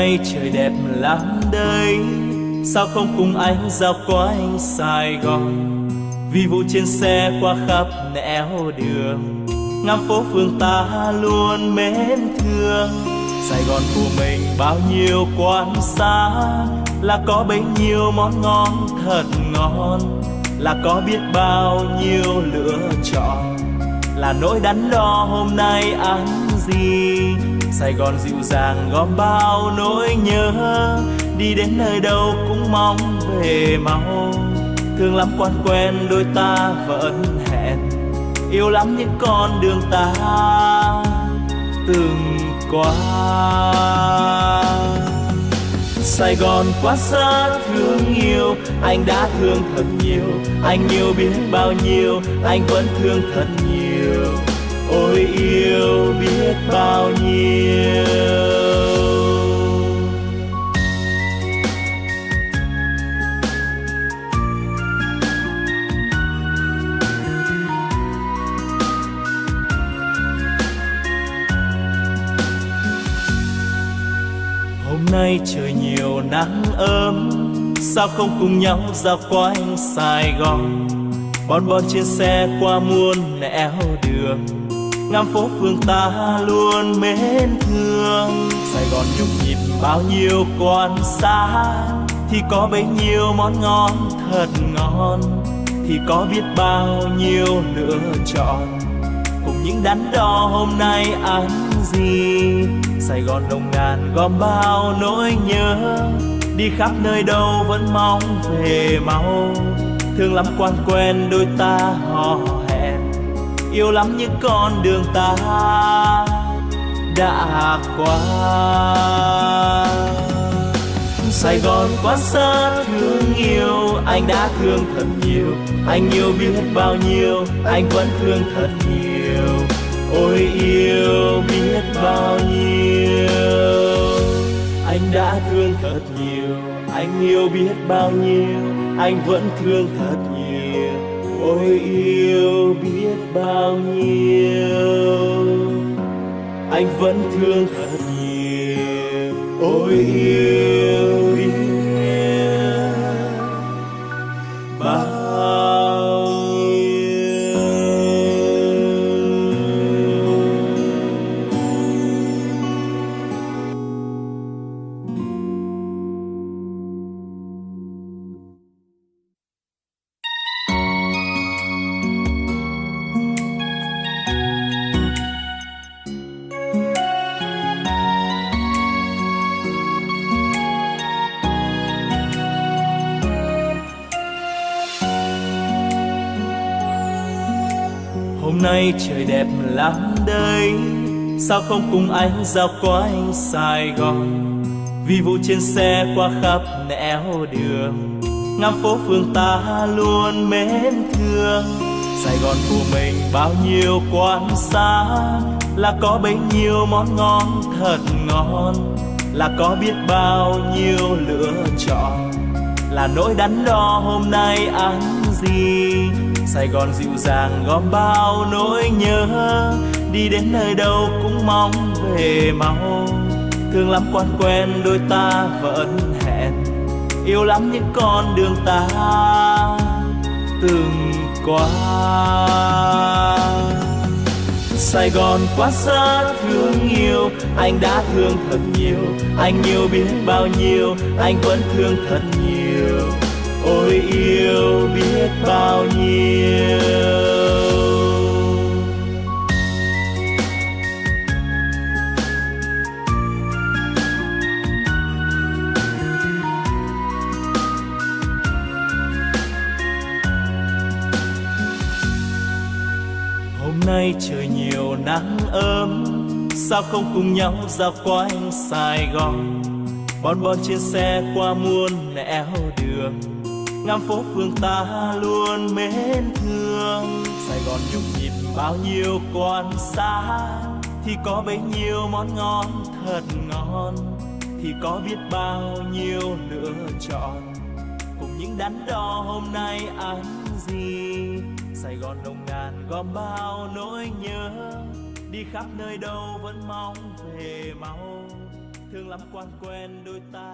nay trời đẹp lắm đây, sao không cùng anh dạo quanh Sài Gòn. Vì vụ trên xe qua khắp nẻo đường, ngắm phố phường ta luôn mến thương. Sài Gòn của mình bao nhiêu quán xá, là có bấy nhiêu món ngon thật ngon, là có biết bao nhiêu lựa chọn, là nỗi đắn đo hôm nay ăn gì. Sài Gòn dịu dàng gom bao nỗi nhớ, đi đến nơi đâu cũng mong về mau. Thương lắm quan quen đôi ta vẫn hẹn, yêu lắm những con đường ta từng qua. Sài Gòn quá xa thương yêu, anh đã thương thật nhiều, anh yêu biết bao nhiêu, anh vẫn thương thật nhiều. Ôi yêu biết bao nhiêu. Hôm nay trời nhiều nắng ấm, sao không cùng nhau dạo quanh Sài Gòn. Bon bon trên xe qua muôn nẻo đường, ngắm phố phường ta luôn mến thương. Sài Gòn nhộn nhịp bao nhiêu quán xá, thì có bấy nhiêu món ngon thật ngon, thì có biết bao nhiêu lựa chọn, cùng những đắn đo hôm nay ăn gì. Sài Gòn nồng nàn gom bao nỗi nhớ, đi khắp nơi đâu vẫn mong về mau. Thương lắm quan quen đôi ta hò hẹn, yêu lắm những con đường ta đã qua. Sài Gòn quá xa thương yêu, anh đã thương thật nhiều, anh yêu biết bao nhiêu, anh vẫn thương thật nhiều. Ôi yêu biết bao nhiêu, anh đã thương thật nhiều, anh yêu biết bao nhiêu, anh vẫn thương thật nhiều. Ôi yêu biết bao nhiêu, anh vẫn thương thật nhiều. Ôi yêu biết bao nhiêu. Hôm nay trời đẹp lắm đây, sao không cùng anh dạo quanh Sài Gòn. Vì vụ trên xe qua khắp nẻo đường, ngắm phố phường ta luôn mến thương. Sài Gòn của mình bao nhiêu quán xá, là có bấy nhiêu món ngon thật ngon, là có biết bao nhiêu lựa chọn, là nỗi đắn đo hôm nay ăn gì. Sài Gòn dịu dàng gom bao nỗi nhớ, đi đến nơi đâu cũng mong về mau. Thương lắm quan quen đôi ta vẫn hẹn, yêu lắm những con đường ta từng qua. Sài Gòn quá xa thương yêu, anh đã thương thật nhiều, anh yêu biết bao nhiêu, anh vẫn thương thật nhiều. Ôi yêu biết bao nhiêu. Hôm nay trời nhiều nắng ấm, sao không cùng nhau dạo quanh Sài Gòn. Bon bon trên xe qua muôn nẻo đường, ngắm phố phường ta luôn mến thương. Sài Gòn nhộn nhịp bao nhiêu quán xá, thì có bấy nhiêu món ngon thật ngon, thì có biết bao nhiêu lựa chọn, cùng những đắn đo hôm nay ăn gì. Sài Gòn nồng nàn gom bao nỗi nhớ, đi khắp nơi đâu vẫn mong về mau. thương lắm quan quen đôi ta